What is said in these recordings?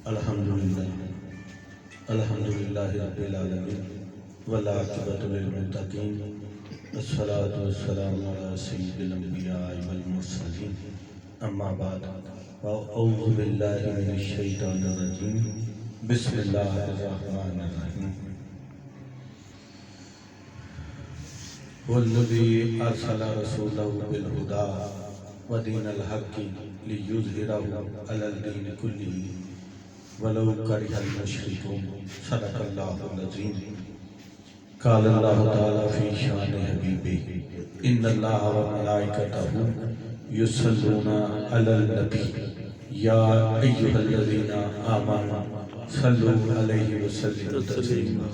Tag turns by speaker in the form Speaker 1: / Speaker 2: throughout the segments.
Speaker 1: الحمدللہ رب العالمین والعاقبۃ للمتقین والصلاة والسلام علی سید الانبیاء والمرسلین اما بعد فاعوذ باللہ من الشیطان الرجیم بسم اللہ الرحمن الرحیم والذی ارسل رسولہ بالہدی ودین الحق لیظہرہ علی الدین کلہ ولو کرہ المشرکون صدق اللہ العظیم قال اللہ تعالی فی شان حبیبہ ان اللہ وملائکتہ یصلون علی النبی یا ایھا الذین آمنوا صلوا علیہ وسلموا تسلیما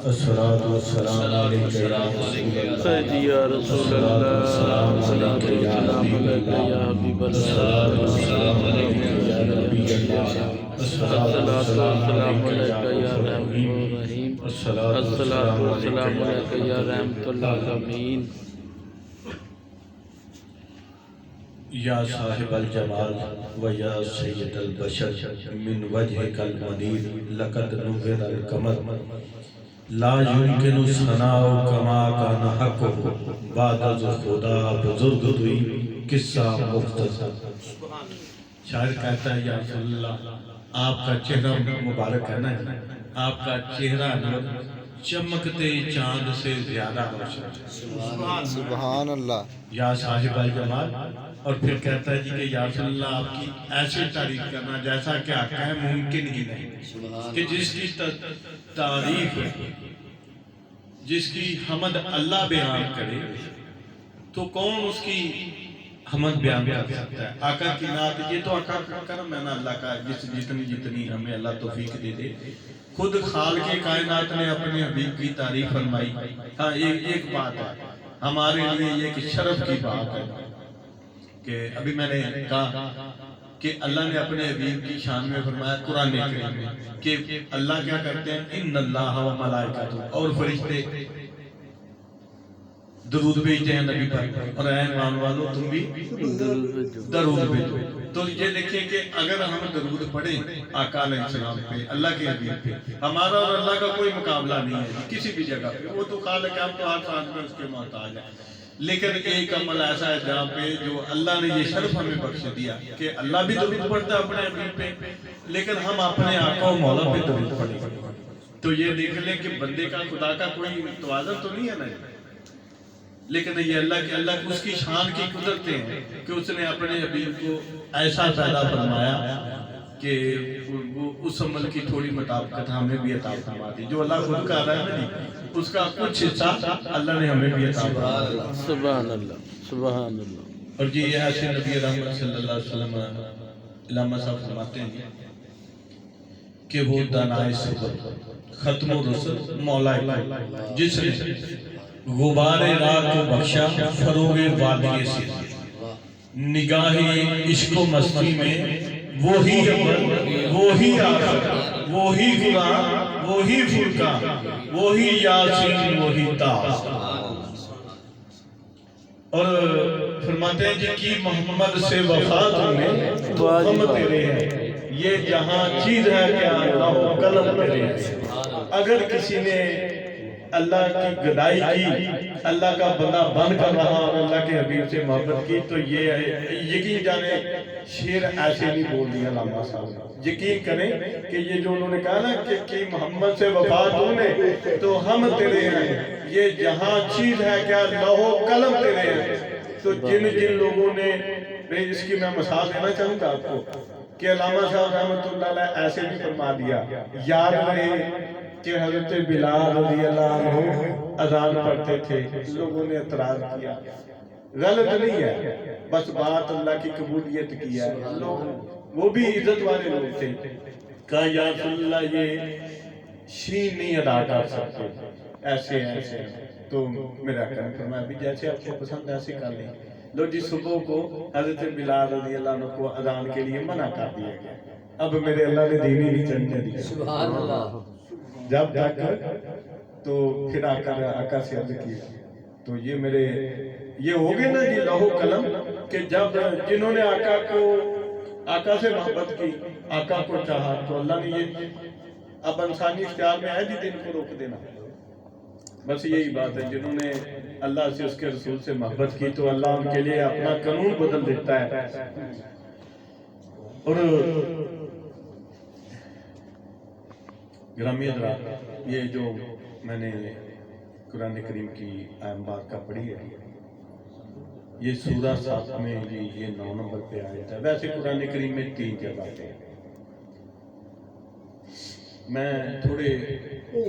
Speaker 1: الصلاۃ والسلام علیک یا رسول اللہ السلام علیک یا حبیب اللہ یا حبیب اللہ السلام علیک یا نبی اللہ الصلاۃ والسلام علیک یا رحیم الرحیم الصلاۃ والسلام علیک یا رحمۃ للعالمین یا صاحب الجمال و یا سید البشر من وجهک المنیر لقد نور القمر لا يمكن ثناء کما کان حق بعد از خدا بزرگ توئی قصہ مختصر شاعر کہتا ہے یا رسول اللہ آپ کا چہرہ مبارک ہے نا آپ کا چہرہ چمکتے چاند سے زیادہ روشن
Speaker 2: سبحان اللہ
Speaker 1: یا صاحب الجمال اور پھر کہتا ہے جی کہ یا رسول اللہ آپ کی ایسی تعریف کرنا جیسا کہ آقا ہے ممکن ہی نہیں کہ جس کی تعریف جس کی حمد اللہ بیان کرے تو کون اس کی حمد بیان کر سکتا ہے آقا کی نعت یہ تو آقا کا کرم ہے نا اللہ کا جتنی ہمیں اللہ توفیق دے دے خود خالق کائنات نے اپنے حبیب کی تعریف فرمائی ہاں ایک بات ہے ہمارے لیے یہ کہ شرف کی بات ہے کہ ابھی میں نے کہا کہ اللہ نے اپنے حبیب کی شان میں فرمایا قرآن کریم میں کہ اللہ کیا کرتے ہیں ان اللہ و ملائکۃ اور فرشتے درود بھیجتے ہیں نبی پر اور اے ایمان والو تم بھی درود بھیجو تو یہ دیکھیں کہ اگر ہم درود پڑھیں آقا علیہ السلام پہ اللہ کے حبیب پہ ہمارا اور اللہ کا کوئی مقابلہ نہیں ہے کسی بھی جگہ پہ وہ تو خالق ہے ہم تو ہر ساتھ میں اس کے محتاج ہیں لیکن ایک عمل ایسا ہے جہاں پہ جو اللہ نے یہ شرف ہمیں بخش دیا کہ اللہ بھی درود پڑھتا ہے اپنے حبیب پہ لیکن ہم اپنے آقا و مولا پہ درود پڑھیں تو یہ دیکھ لیں کہ بندے کا خدا کا کوئی توازن تو نہیں ہے نا لیکن یہ اللہ اس کی شان کی قدرتیں ہیں کہ اس نے اپنے حبیب کو ایسا پیدا فرمایا کہ وہ اس عمل کی تھوڑی مطابقت ہمیں بھی عطا فرما دی جو اللہ خود کا رہا ہے نا اس کا کچھ حصہ اللہ نے ہمیں بھی عطا فرما دیا
Speaker 3: سبحان اللہ سبحان اللہ
Speaker 1: اور جی یہ ایسے نبی رحمت صلی اللہ علیہ وسلم علامہ صاحب فرماتے ہیں کہ وہ دانائے صبر ختم الرسل مولا جس نے غبار راہ کو بخشا فروغ وادی سے نگاہ عشق و مستی میں وہی عمر وہی آخر وہی قرآن وہی فرقان وہی یاسین وہی تاس اور فرماتے ہیں جی کی محمد سے وفا تمہیں تو ہم تیرے ہیں یہ جہاں چیز ہے کہ اللہ و قلم تیرے ہیں اگر کسی نے اللہ کی گدائی کی اللہ کا بندہ بن کر رہا اور اللہ کے حبیب سے محبت کی تو یہ یقین جانے شیر ایسے نہیں بول دیا علامہ صاحب یقین کریں کہ یہ جو انہوں نے کہا نا کہ محمد سے وفا تو نے تو ہم تیرے ہیں یہ جہاں چیز ہے کیا لوح و قلم تیرے ہیں تو جن لوگوں نے اس کی میں مثال دینا چاہوں گا آپ کو کہ علامہ صاحب رحمۃ اللہ علیہ ایسے بھی فرما دیا یاد رہے کہ حضرت بلال رضی اللہ عنہ اذان پڑھتے تھے لوگوں نے اعتراض کیا غلط نہیں ہے بس بات اللہ کی قبولیت کی ہے لوگ وہ بھی عزت والے لوگ تھے کہا یا رسول اللہ یہ شین نہیں ادا کر سکتے ایسے تو میرا کرم فرمایا بھی جیسے آپ کو پسند ایسے کر لیں لو جی صبح کو حضرت بلال رضی اللہ عنہ کو اذان کے لیے منع کر دیا گیا اب میرے اللہ نے دین ہی نہیں چڑھنے دیا
Speaker 3: سبحان اللہ
Speaker 1: جب تک تو پھر آقا سے عرض کیا تو یہ میرے یہ ہو گئے نا جی لوح و قلم کہ جب جنہوں نے آقا سے محبت کی، آقا کو چاہا، تو اللہ نے یہ اب انسانی اختیار میں ہے جی دن کو روک دینا. بس یہی بات ہے، جنہوں نے اللہ سے اس کے رسول سے محبت کی تو اللہ ان کے لیے اپنا قانون بدل دیتا ہے. اور گرامی حضرات، یہ جو میں نے قرآن کریم کی آیت مبارکہ پڑھی ہے، یہ سورہ 7 میں یہ 9 نمبر پہ آیت ہے. ویسے قرآن کریم میں 3 جگہ پہ ہے. میں تھوڑے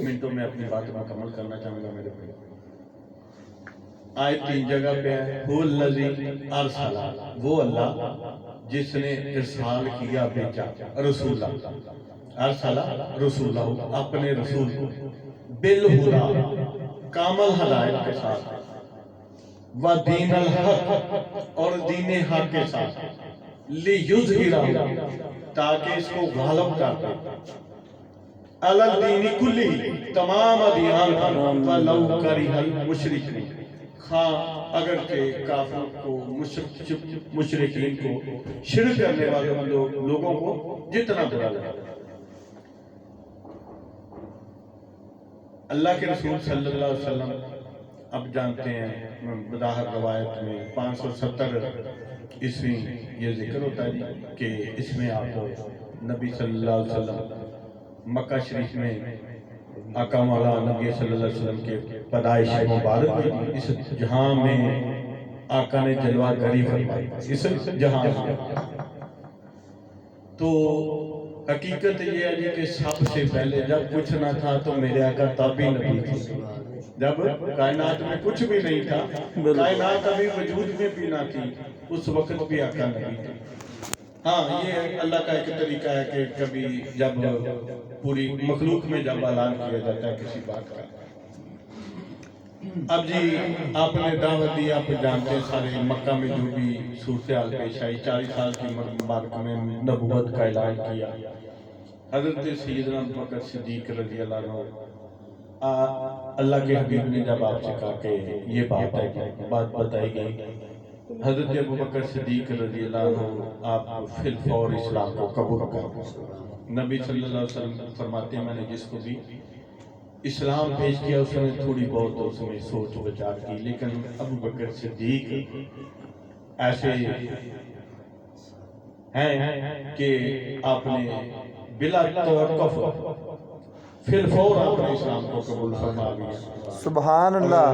Speaker 1: منٹوں میں اپنی بات مکمل کرنا چاہوں گا میرے بھائی. آیت 3 جگہ پہ ہے. هو الذی ارسل، وہ اللہ جس نے ارسال کیا، بھیجا، رسول ارسل رسولہ، اپنے رسول کو، بالہدی، کامل ہدایت کے ساتھ، ودین الحق، اور دین حق کے ساتھ، لیظہرہ، تاکہ اس کو غالب کر دے، علی الدین کلہ، تمام ادیان پر، ولو کرہ المشرکون، خواہ اگرچہ کافروں کو، مشرکین کو، شرک کرنے والے لوگوں کو جتنا برا لگا. اللہ کے رسول صلی اللہ علیہ وسلم، اب جانتے ہیں بظاہر روایت میں 570 عیسوی یہ ذکر ہوتا ہے جی کہ اس میں آپ نبی صلی اللہ علیہ وسلم مکہ شریف میں آقا مولا نبی صلی اللہ علیہ وسلم کے پیدائش مبارک ہوئی. اس جہاں میں آقا نے جلوہ گری فرمائی، اس جہاں میں. تو حقیقت یہ ہے جی کہ سب سے پہلے جب کچھ نہ تھا تو میرے آقا تب بھی نبی تھے. جب کائنات میں کچھ بھی نہیں تھا، کائنات ابھی وجود میں بھی نہ تھی، اس وقت بھی آقا نبی تھے. ہاں، یہ اللہ کا ایک طریقہ ہے کہ کبھی جب پوری مخلوق میں جب اعلان کیا جاتا ہے کسی بات کا. اب جی آپ نے دعوت دی، آپ جانتے ہیں سارے مکہ میں جو بھی صورتحال پیش آئی، 40 سال کی عمر مبارک میں نبوت کا اعلان کیا. حضرت سیدنا ابوبکر صدیق رضی اللہ عنہ، اللہ کے حبیب نے جب آپ سے کہا کہ یہ بات بتائی گئی، حضرت ابوبکر صدیق رضی اللہ عنہ آپ فی الفور اسلام کو قبول کر. نبی صلی اللہ علیہ وسلم فرماتے ہیں میں نے جس کو بھی اسلام پیش کیا اس نے تھوڑی بہت اس میں سوچ بچار کی، لیکن ابوبکر صدیق ایسے ہیں کہ آپ نے بلا توقف فی الفور آپ نے اسلام کو قبول فرما لیا.
Speaker 2: سبحان اللہ.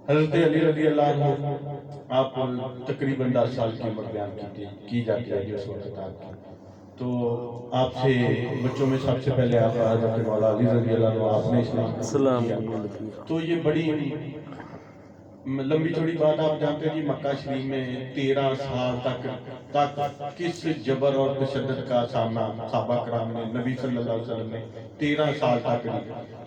Speaker 1: حضرت علی رضی اللہ عنہ آپ تقریباً 10 سال کی عمر بیان کی جاتی ہے اس وقت آپ کی. تو آپ سے بچوں میں سب سے پہلے آپ حضرت مولا علی رضی اللہ عنہ آپ نے اسلام کیا. تو یہ بڑی لمبی چوڑی بات آپ جانتے ہیں جی مکہ شریف میں 13 سال تک کس جبر اور تشدد کا سامنا صحابہ کرام نے نبی صلی اللہ علیہ وسلم نے 13 سال تک.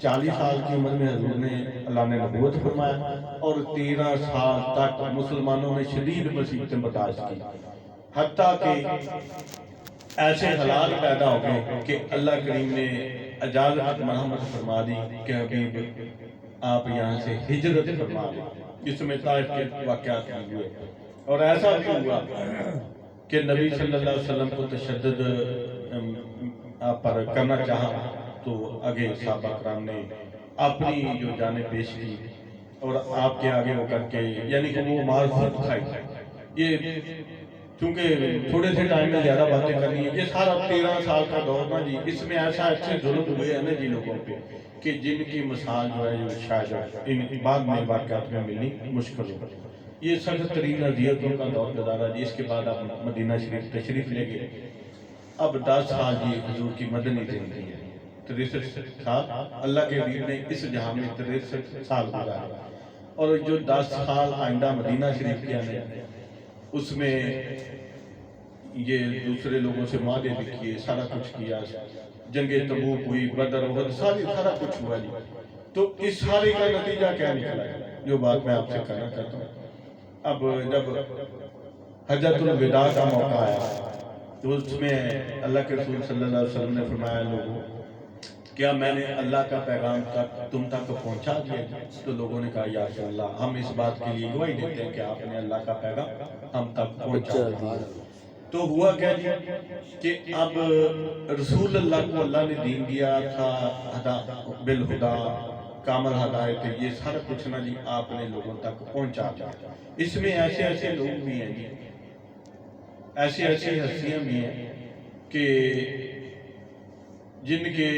Speaker 1: 40 سال کی عمر میں حضور نے اللہ نے نبوت فرمایا اور 13 سال تک مسلمانوں نے شدید مصیبتیں برداشت کی، حتیٰ کہ ایسے حالات پیدا ہو گئے کہ اللہ کریم نے اجازت مرحمت فرما دی کہ حبیب آپ یہاں سے ہجرت فرما لیں. اس میں طائف کے واقعات بھی ہوئے اور ایسا بھی ہوا کہ نبی صلی اللہ علیہ وسلم کو تشدد آپ پر کرنا چاہا تو آگے صحابہ کرام نے اپنی جو جانیں پیش کی اور آپ کے آگے ہو کر کے یعنی کہ وہ معرفت کھائی. یہ چونکہ تھوڑے سے ٹائم میں زیادہ باتیں کرنی ہیں، یہ سارا 13 سال کا دور نا جی، اس میں ایسا اچھے ظلم ہوئے ہیں نا جی لوگوں پہ کہ جن کی مثال جو ہے شاید ان بعد میں واقعات میں ملنی مشکل ہو. یہ سخت ترین اذیتوں کا دور گزارا جی. اس کے بعد آپ مدینہ شریف تشریف لے گئے. اب 10 سال جی حضور کی مدنی زندگی ہے، 63 سال اللہ کے حبیب نے اس جہاں میں 63 سال گزارے. اور جو 10 سال آئندہ مدینہ شریف کے آنے اس میں یہ دوسرے لوگوں سے معاہدے بھی کیے، سارا کچھ کیا، جنگ تبوک ہوئی، بدر احد، سارا کچھ ہوا جی. تو اس سارے کا نتیجہ کیا نکلا ہے جو بات میں آپ سے کرنا چاہتا ہوں. اب جب حجۃ الوداع کا موقع آیا تو اس میں اللہ کے رسول صلی اللہ علیہ وسلم نے فرمایا لوگوں کیا میں نے اللہ کا پیغام تم تک پہنچا دیا؟ تو لوگوں نے کہا یا رسول اللہ ہم اس بات کے لیے گواہی دیتے ہیں کہ آپ نے اللہ کا پیغام ہم تک پہنچا دیا. تو ہوا کیا جی کہ اب رسول اللہ کو اللہ نے دین دیا تھا، ہدا بالہدا کامل ہدایت، یہ سارا کچھ نا جی آپ نے لوگوں تک پہنچا دیا۔ اس میں ایسے ایسے لوگ بھی ہیں جی، ایسی ایسی ہستیاں بھی ہیں کہ جن کے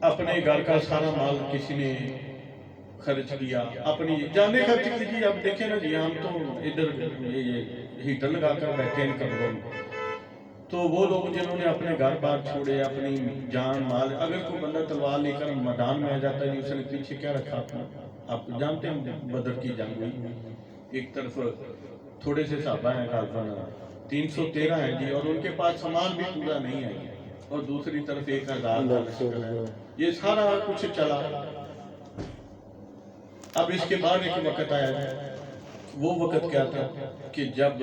Speaker 1: اپنے گھر کا سارا مال کسی نے خرچ کیا، اپنی جانے خرچ کی جی۔ اب دیکھیں نا جی، ہم تو ادھر ہیٹر لگا کر بیٹھے ہیں کمروں میں، تو وہ لوگ جنہوں نے اپنے گھر بار چھوڑے، اپنی جان مال، اگر کوئی بندہ تلوار لے کر میدان میں آ جاتا ہے جی، اس نے پیچھے کیا رکھا تھا؟ آپ جانتے ہیں بدر کی جنگ ہوئی، ایک طرف تھوڑے سے صحابہ ہیں غالباً 313 ہیں جی، اور ان کے پاس سامان بھی پورا نہیں ہے، اور دوسری طرف 1000 لشکر ہے، یہ سارا کچھ چلا۔ اب اس کے بعد ایک وقت آیا، وہ وقت کیا تھا کہ جب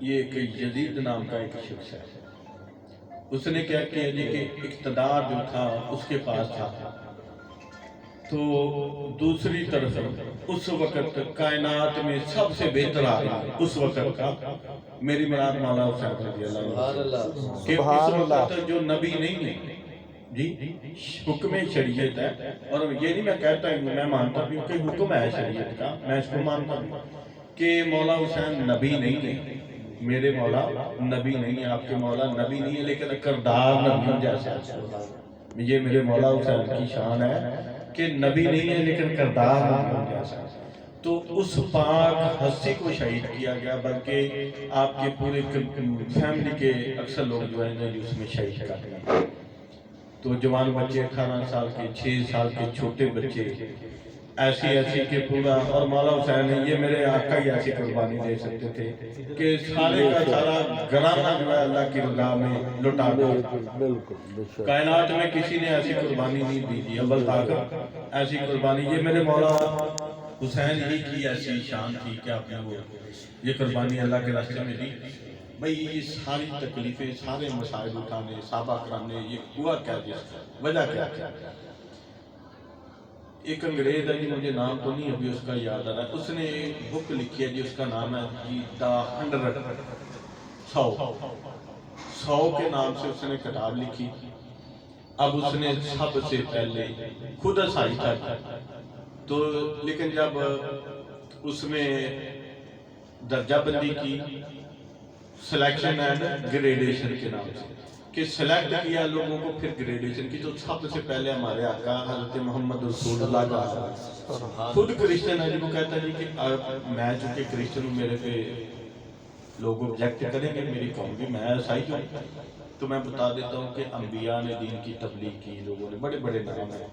Speaker 1: یہ ایک یزید نام کا ایک شخص ہے، اس نے کیا کیا جی کہ اقتدار جو تھا اس کے پاس تھا، تو دوسری طرف اس وقت کائنات میں سب سے بہتر آدمی اس وقت کا میری مراد مولا حسین رضی اللہ عنہ، کہ اس وقت جو نبی نہیں ہے جی، حکم شریعت ہے، اور یہ نہیں میں کہتا ہوں، میں مانتا بھی کہ حکم ہے شریعت کا، میں اس کو مانتا ہوں کہ مولا حسین نبی نہیں ہے، میرے مولا نبی نہیں ہے، آپ کے مولا نبی نہیں ہے، لیکن کردار نبی جیسا ہے۔ یہ میرے مولا حسین کی شان ہے کہ نبی نہیں ہے لیکن کردار نبی جیسا ہے۔ تو اس پاک ہستی کو شہید کیا گیا، بلکہ آپ کے پورے فیملی کے اکثر لوگ جو ہیں جو اس میں شہید کر دیا۔ تو جوان بچے 18 سال کے، 6 سال کے چھوٹے بچے، ایسی ایسی کہ پورا، اور مولا حسین یہ میرے آقا ہی ایسی قربانی دے سکتے تھے کہ سارے کا سارا گھرانہ جو ہے اللہ کی رضا میں لٹا دیا۔ کائنات میں کسی نے ایسی قربانی نہیں دی تھی، اول طاقت ایسی قربانی، یہ میرے مولا حسین ہی کی ایسی شان تھی کہ آپ نے وہ یہ قربانی اللہ کے راستے میں دی۔ بھئی یہ ساری تکلیفیں، سارے مسائل اٹھانے، صحابہ کرام نے یہ ہوا کیا جس وجہ کیا کیا؟ ایک انگریز ہے جی، مجھے نام تو نہیں ابھی اس کا یاد آ رہا ہے، اس نے بک لکھی ہے جی، اس کا نام ہے جی دا 100 کے نام سے اس نے کتاب لکھی۔ اب اس نے سب سے پہلے خود عیسائی تھا، تو لیکن جب اس میں درجہ بندی کی، سلیکشن اینڈ گریڈیشن کے نام سے، کہ سلیکٹ کیا لوگوں کو، پھر گریڈیشن کی، تو سب سے پہلے ہمارے آقا حضرت محمد رسول اللہ کا خود کرسچن ہے جی، وہ کہتا ہے جی کہ میں چونکہ کرسچن ہوں، میرے پہ لوگ آبجیکٹ کریں گے، میری قوم بھی، میں عیسائی ہوں، تو میں بتا دیتا ہوں کہ انبیاء نے دین کی تبلیغ کی، لوگوں نے بڑے بڑے نام ہیں،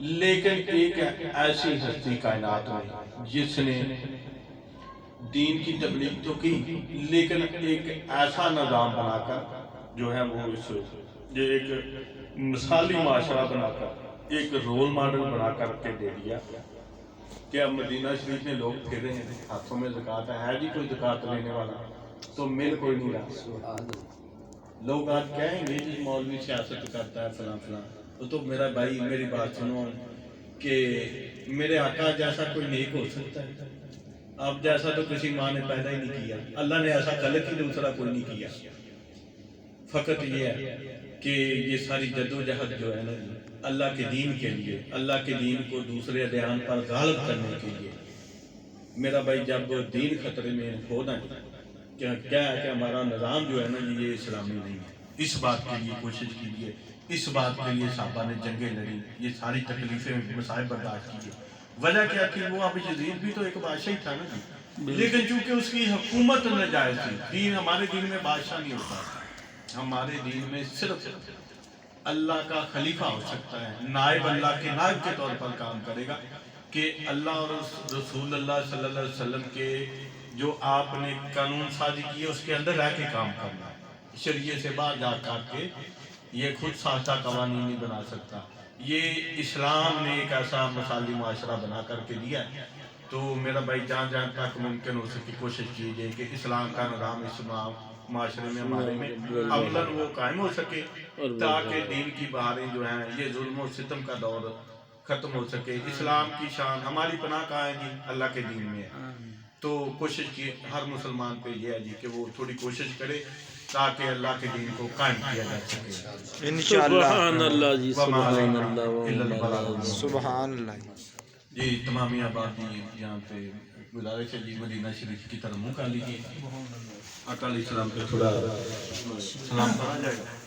Speaker 1: لیکن ایک ایسی ہستی کائنات میں جس نے دین کی تبلیغ تو کی، لیکن ایک ایسا نظام بنا کر جو ہے وہ اس یہ ایک مثالی معاشرہ بنا کر، ایک رول ماڈل بنا کر کے دے دیا کہ اب مدینہ شریف میں لوگ پھر رہے ہیں، ہاتھوں میں زکوٰۃ ہے جی، کوئی زکوٰۃ لینے والا تو مل کوئی نہیں رہا۔ لوگ آج کہیں گے جی مولوی سیاست کرتا ہے فلاں فلاں، تو میرا بھائی میری بات سنو کہ میرے آقا جیسا کوئی نیک ہو سکتا ہے؟ اب جیسا تو کسی ماں نے پیدا ہی نہیں کیا، اللہ نے ایسا خلق ہی دوسرا کوئی نہیں کیا۔ فقط یہ ہے کہ یہ ساری جدوجہد جو ہے نا اللہ کے دین کے لیے، اللہ کے دین کو دوسرے ادیان پر غالب کرنے کے لیے، میرا بھائی جب دین خطرے میں ہو نا، کیا ہے کہ ہمارا نظام جو ہے نا یہ اسلامی نہیں ہے، اس بات کے لیے کوشش کیجیے، اس بات کے لیے صحابہ نے جنگیں لڑی، یہ ساری تکلیفیں مسائل برداشت کیجیے۔ وجہ کیا تھی؟ وہ اب یزید بھی تو ایک بادشاہ ہی تھا نا جی، لیکن چونکہ اس کی حکومت ناجائز تھی، دین ہمارے دین میں بادشاہ نہیں ہوتا، ہمارے دین میں صرف اللہ کا خلیفہ ہو سکتا ہے، نائب اللہ کے نائب کے طور پر کام کرے گا، کہ اللہ اور رسول اللہ صلی اللہ علیہ وسلم کے جو آپ نے قانون سازی کی ہے اس کے اندر رہ کے کام کرنا، شریعت سے باہر جا کر کے یہ خود ساختہ قوانین نہیں بنا سکتا۔ یہ اسلام نے ایک ایسا مثالی معاشرہ بنا کر کے دیا ہے، تو میرا بھائی جہاں جہاں تک ممکن ہو سکے کوشش کیجیے کہ اسلام کا نظام اس معاشرے میں ہمارے میں اولاً وہ قائم ہو سکے، تاکہ دین کی بہاریں جو ہیں، یہ ظلم و ستم کا دور ختم ہو سکے۔ اسلام کی شان، ہماری پناہ کہاں ہے جی؟ اللہ کے دین میں ہے۔ تو کوشش کی ہر مسلمان پہ یہ ہے جی کہ وہ تھوڑی کوشش کرے تاکہ اللہ کے دین کو قائم کیا جا سکے
Speaker 2: انشاءاللہ
Speaker 3: سبحان اللہ جی
Speaker 1: وما
Speaker 3: سبحان
Speaker 1: علینا
Speaker 3: اللہ
Speaker 1: الا البلاغ۔
Speaker 2: سبحان اللہ
Speaker 1: جی تمامی آبادی یہاں پہ گزارش ہے جی مدینہ شریف کی طرف منہ کر لیجیے، آقا علیہ السلام پہ تھوڑا سلام پڑھا جائے گا۔